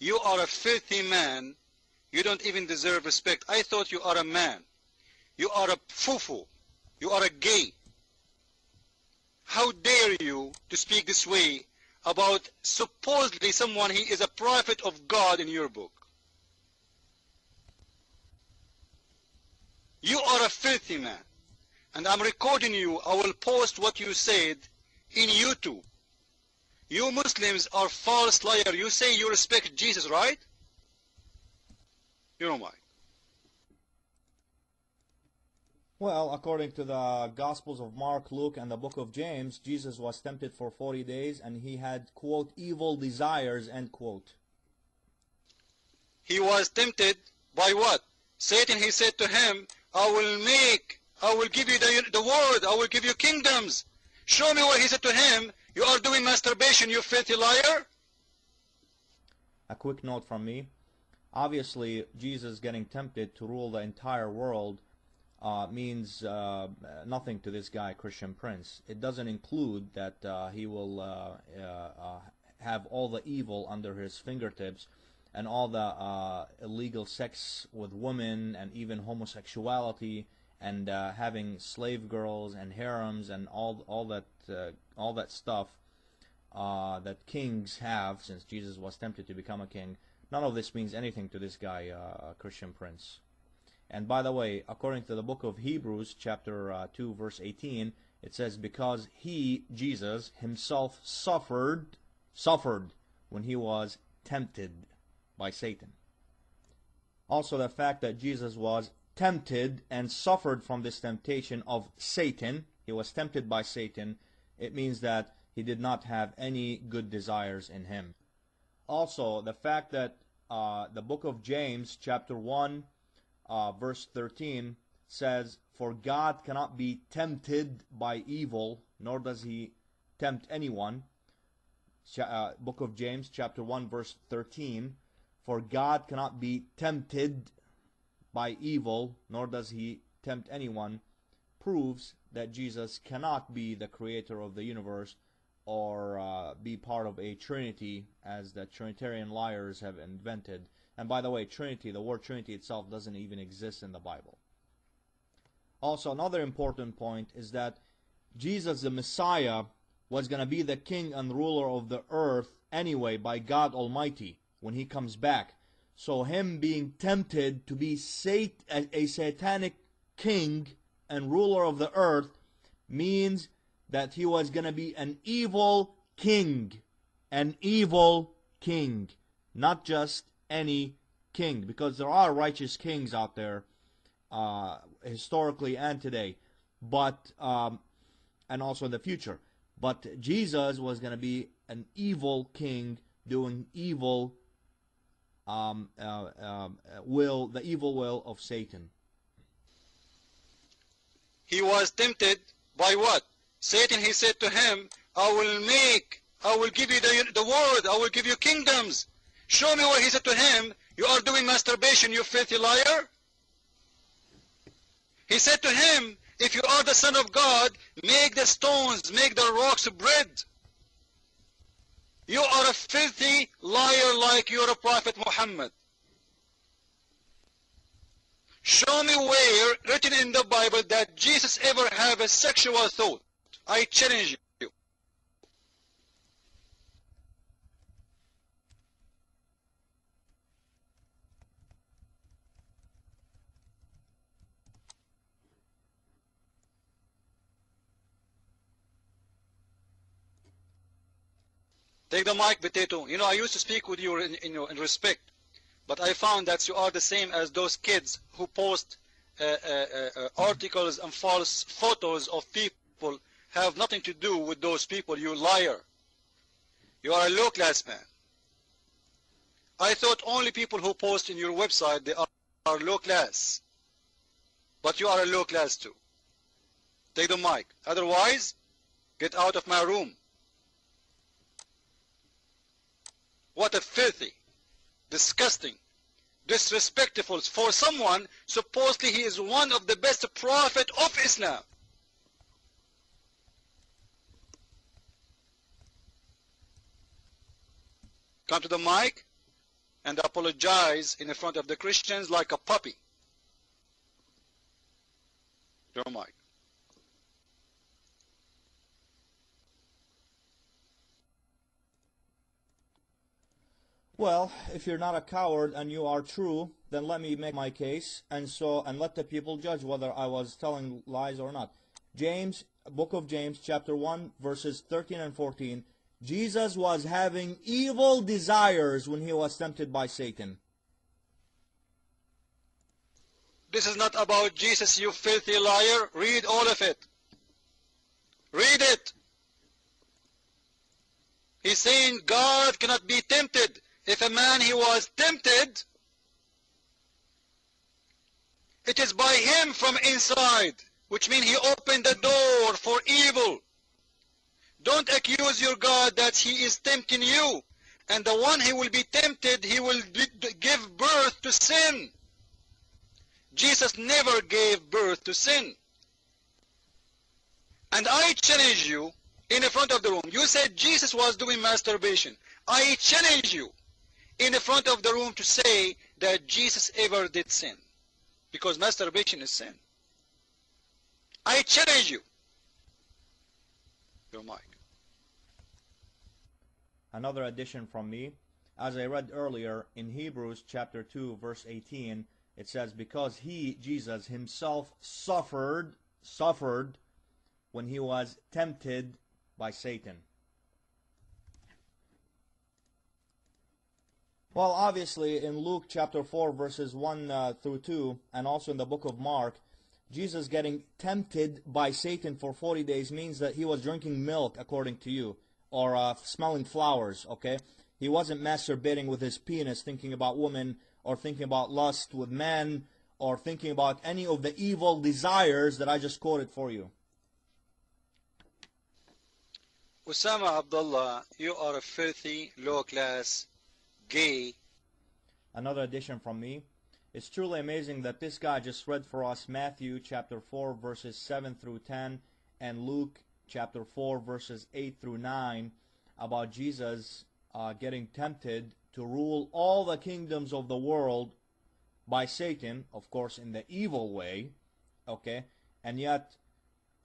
You are a filthy man. You don't even deserve respect. I thought you are a man. You are a fufu. You are a gay. How dare you to speak this way about supposedly someone he is a prophet of God in your book? You are a filthy man. And I'm recording you. I will post what you said in YouTube. You Muslims are false liars. You say you respect Jesus, right? You don't mind. Well, according to the Gospels of Mark, Luke, and the book of James, Jesus was tempted for 40 days and he had, quote, evil desires, end quote. He was tempted by what? Satan, he said to him, I will give you the world, I will give you kingdoms. Show me what he said to him. You are doing masturbation, you filthy liar. A quick note from me. Obviously, Jesus getting tempted to rule the entire world means nothing to this guy, ChristanPrince. It doesn't include that he will have all the evil under his fingertips and all the illegal sex with women and even homosexuality and having slave girls and harems and all that stuff that kings have, since Jesus was tempted to become a king. None of this means anything to this guy, ChristanPrince. And by the way, according to the book of Hebrews, chapter 2, verse 18, it says, because he, Jesus, himself suffered when he was tempted by Satan. Also, the fact that Jesus was tempted and suffered from this temptation of Satan, he was tempted by Satan, it means that he did not have any good desires in him. Also, the fact that the book of James, chapter 1, verse 13 says, for God cannot be tempted by evil, nor does he tempt anyone. Book of James, chapter 1, verse 13, for God cannot be tempted by evil, nor does he tempt anyone, proves that Jesus cannot be the creator of the universe or be part of a Trinity, as the Trinitarian liars have invented. And by the way, Trinity, the word Trinity itself doesn't even exist in the Bible. Also, another important point is that Jesus, the Messiah, was going to be the king and ruler of the earth anyway by God Almighty when he comes back. So him being tempted to be a satanic king and ruler of the earth means that he was going to be an evil king. An evil king. Not just any king, because there are righteous kings out there historically and today, but and also in the future. But Jesus was going to be an evil king doing evil the evil will of Satan. He was tempted by what? Satan, he said to him, I will give you the world, I will give you kingdoms. Show me what he said to him. You are doing masturbation, you filthy liar. He said to him, if you are the Son of God, make the stones, make the rocks bread. You are a filthy liar like your Prophet Muhammad. Show me where written in the Bible that Jesus ever had a sexual thought. I challenge you. Take the mic, Potato. You know, I used to speak with you in respect, but I found that you are the same as those kids who post articles and false photos of people have nothing to do with those people, you liar. You are a low-class man. I thought only people who post in your website, they are low-class. But you are a low-class too. Take the mic. Otherwise, get out of my room. What a filthy, disgusting, disrespectful for someone, supposedly he is one of the best prophet of Islam. Come to the mic. and apologize in front of the Christians like a puppy. Your mic. Well, if you're not a coward and you are true, then let me make my case, and let the people judge whether I was telling lies or not. James, book of James, chapter 1, verses 13 and 14. Jesus was having evil desires when he was tempted by Satan. This is not about Jesus, you filthy liar. Read all of it. Read it. He's saying God cannot be tempted. If a man he was tempted, it is by him from inside, which means he opened the door for evil. Don't accuse your God that he is tempting you. And the one he will be tempted, he will give birth to sin. Jesus never gave birth to sin. And I challenge you in the front of the room. You said Jesus was doing masturbation. I challenge you in the front of the room to say that Jesus ever did sin. Because masturbation is sin. I challenge you. Your mic. Another addition from me. As I read earlier in Hebrews chapter 2 verse 18, it says, because he, Jesus, himself suffered when he was tempted by Satan. Well, obviously in Luke chapter 4 verses 1 through 2, and also in the book of Mark, Jesus getting tempted by Satan for 40 days means that he was drinking milk, according to you, or smelling flowers, okay? He wasn't masturbating with his penis, thinking about women, or thinking about lust with men, or thinking about any of the evil desires that I just quoted for you. Osama Abdullah, you are a filthy, low-class, gay. Another addition from me. It's truly amazing that this guy just read for us Matthew chapter 4 verses 7 through 10 and Luke chapter 4 verses 8 through 9 about Jesus getting tempted to rule all the kingdoms of the world by Satan, of course in the evil way, okay, and yet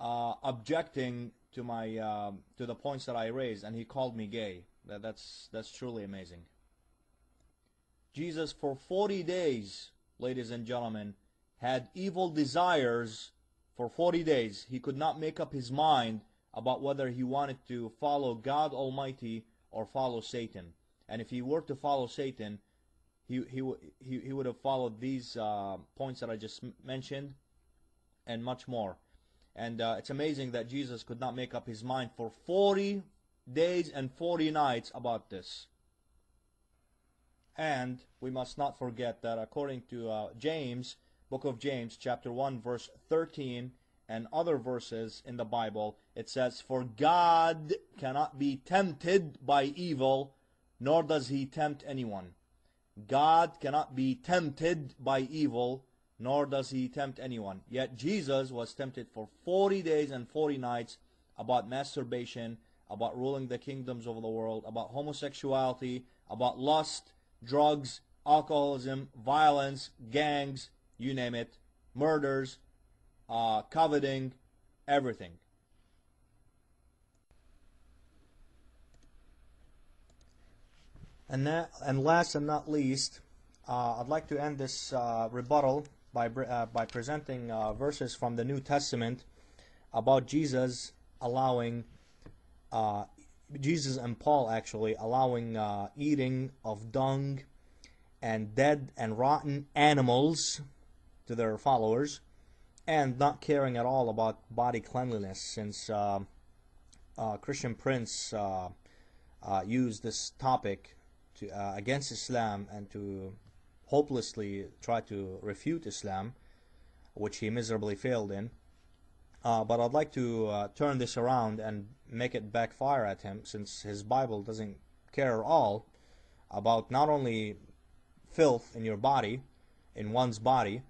objecting to my to the points that I raised, and he called me gay. That's truly amazing. Jesus for 40 days, ladies and gentlemen, had evil desires for 40 days. He could not make up his mind about whether he wanted to follow God Almighty or follow Satan. And if he were to follow Satan, he would have followed these points that I just mentioned and much more. And it's amazing that Jesus could not make up his mind for 40 days and 40 nights about this. And we must not forget that according to James, book of James, chapter 1, verse 13, and other verses in the Bible, it says, for God cannot be tempted by evil, nor does he tempt anyone. God cannot be tempted by evil, nor does he tempt anyone. Yet Jesus was tempted for 40 days and 40 nights about masturbation, about ruling the kingdoms of the world, about homosexuality, about lust, drugs, alcoholism, violence, gangs, you name it, murders, coveting, everything. And last and not least, I'd like to end this rebuttal by presenting verses from the New Testament about Jesus allowing, Jesus and Paul actually allowing eating of dung and dead and rotten animals to their followers, and not caring at all about body cleanliness, since ChristanPrince used this topic to, against Islam and to hopelessly try to refute Islam, which he miserably failed in. But I'd like to turn this around and make it backfire at him, since his Bible doesn't care at all about not only filth in your body, in one's body,